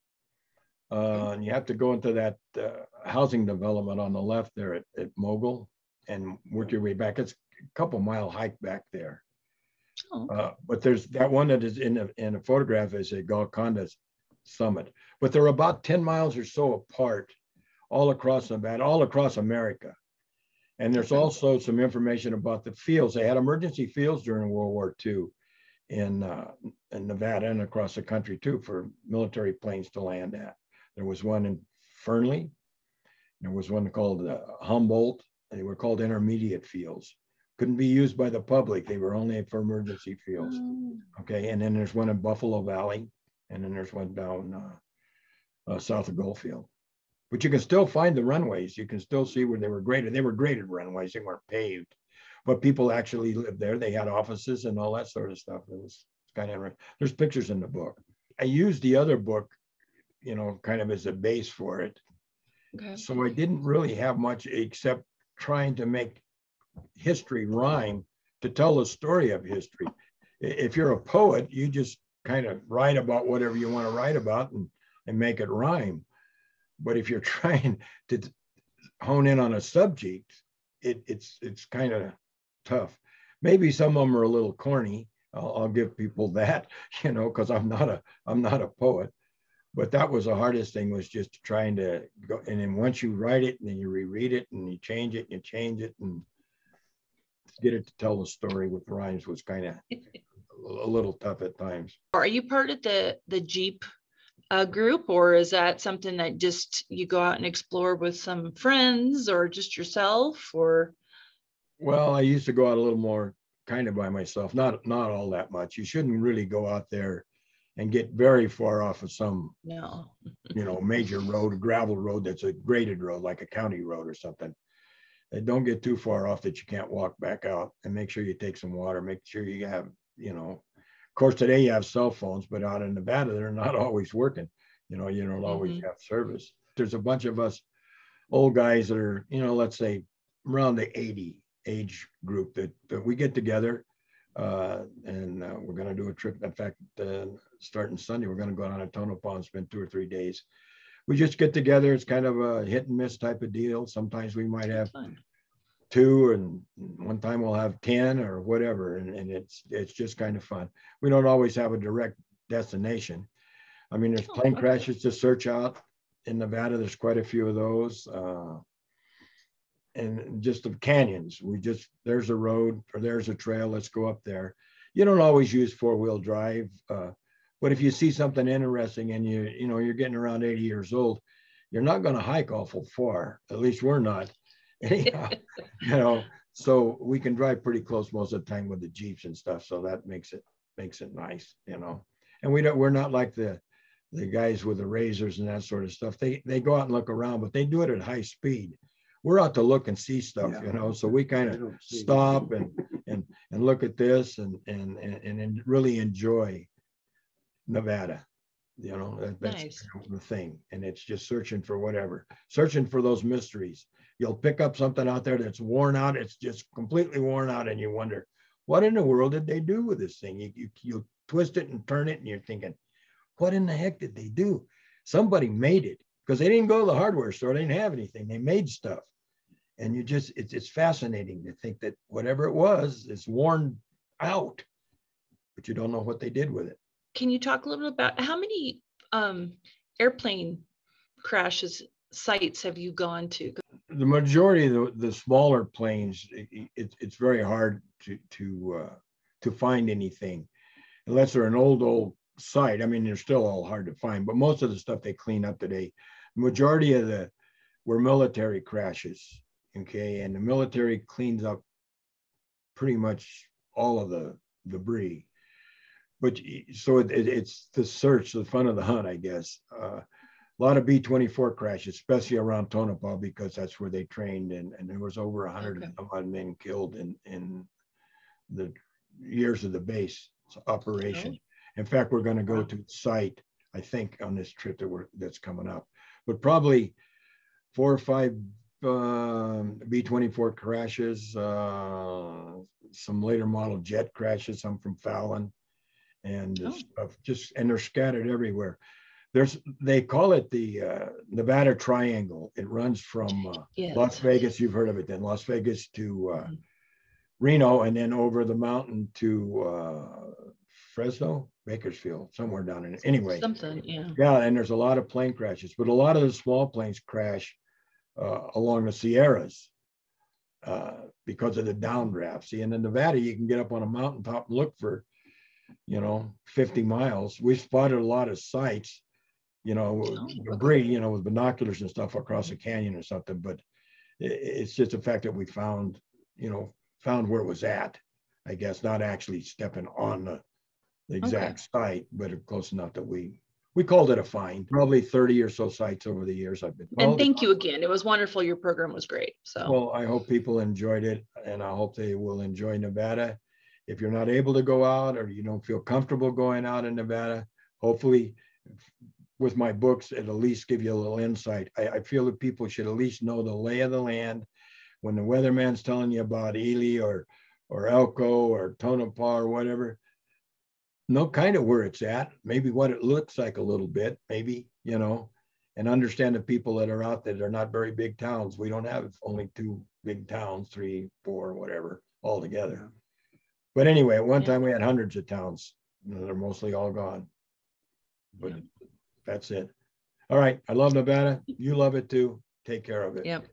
And you have to go into that housing development on the left there at Mogul and work your way back. It's a couple mile hike back there. Oh, okay. But there's that one that is in a photograph is a Golconda summit. But they're about 10 miles or so apart, all across Nevada, all across America. And there's also some information about the fields. They had emergency fields during World War II in Nevada and across the country too for military planes to land at. There was one in Fernley. There was one called Humboldt. They were called intermediate fields. Couldn't be used by the public. They were only for emergency fields. Okay, and then there's one in Buffalo Valley, and then there's one down south of Goldfield. But you can still find the runways. You can still see where they were graded. They were graded runways. They weren't paved, but people actually lived there. They had offices and all that sort of stuff. It was kind of, there's pictures in the book. I used the other book, you know, kind of as a base for it. Okay. So I didn't really have much except trying to make history rhyme to tell the story of history. If you're a poet, you just kind of write about whatever you want to write about and make it rhyme. But if you're trying to hone in on a subject, it's kind of tough. Maybe some of them are a little corny. I'll give people that, you know, because I'm not a poet. But that was the hardest thing, was just trying to go. And then once you write it, and then you reread it, and you change it, and get it to tell the story with rhymes was kind of a little tough at times. Are you part of the Jeep group, or is that something that just you go out and explore with some friends, or just yourself? Or well, I used to go out a little more kind of by myself, not all that much. You shouldn't really go out there and get very far off of some you know, major road, gravel road that's a graded road, like a county road or something. And don't get too far off that you can't walk back out, and make sure you take some water. Make sure you have, you know, of course, today you have cell phones, but out in Nevada, they're not always working. You know, you don't always have service. There's a bunch of us old guys that are, you know, let's say around the 80 age group that we get together, and we're going to do a trip. In fact, starting Sunday, we're going to go down to Tonopah and spend 2 or 3 days. We just get together. It's kind of a hit and miss type of deal. Sometimes we might have 2, and one time we'll have 10 or whatever. And it's just kind of fun. We don't always have a direct destination. I mean, there's plane crashes to search out in Nevada. There's quite a few of those. And just the canyons. There's a road or there's a trail. Let's go up there. You don't always use 4-wheel drive. But if you see something interesting and you know, you're getting around 80 years old, you're not going to hike awful far. At least we're not. Anyhow, you know, so we can drive pretty close most of the time with the Jeeps and stuff. So that makes it nice, you know. And we're not like the guys with the razors and that sort of stuff. They go out and look around, but they do it at high speed. We're out to look and see stuff, you know. So we kind of stop and look at this and really enjoy Nevada, you know. That's nice. The thing. And it's just searching for whatever, searching for those mysteries. You'll pick up something out there that's worn out. It's just completely worn out, and you wonder, what in the world did they do with this thing? You twist it and turn it, and you're thinking, what in the heck did they do? Somebody made it, because they didn't go to the hardware store. They didn't have anything. They made stuff. And it's fascinating to think that whatever it was, it's worn out, but you don't know what they did with it. Can you talk a little bit about how many airplane crashes sites have you gone to? The majority of the smaller planes, it's very hard to find anything unless they're an old site. I mean, they're still all hard to find, but most of the stuff they clean up today. The majority of the where military crashes, okay? And the military cleans up pretty much all of the debris. But so it's the search, the fun of the hunt, I guess. A lot of B-24 crashes, especially around Tonopah, because that's where they trained, and there was over 100 odd men killed in the years of the base operation. In fact, we're going to go to the site, I think, on this trip that's coming up. But probably 4 or 5 B-24 crashes, some later model jet crashes, some from Fallon, and stuff and they're scattered everywhere. They call it the Nevada Triangle. It runs from Las Vegas. You've heard of it, then Las Vegas to Reno, and then over the mountain to Fresno, Bakersfield, somewhere down in anyway. Something, yeah. Yeah, and there's a lot of plane crashes, but a lot of the small planes crash along the Sierras because of the downdraft. See, and in Nevada, you can get up on a mountaintop and look for, 50 miles. We spotted a lot of sites, debris, with binoculars and stuff across a canyon or something. But it's just the fact that we found where it was at, I guess, not actually stepping on the exact site, but close enough that we called it a find. Probably 30 or so sites over the years I've been. And thank you again. It was wonderful. Your program was great. So, well, I hope people enjoyed it, and I hope they will enjoy Nevada. If you're not able to go out or you don't feel comfortable going out in Nevada, hopefully with my books, it'll at least give you a little insight. I feel that people should at least know the lay of the land. When the weatherman's telling you about Ely or Elko or Tonopah or whatever, know kind of where it's at, maybe what it looks like a little bit, maybe, and understand the people that are out there. They're not very big towns. We don't have only 2 big towns, 3, 4, whatever, all together. But anyway, at one time we had hundreds of towns. They're mostly all gone. But that's it. All right. I love Nevada. You love it too. Take care of it. Yep.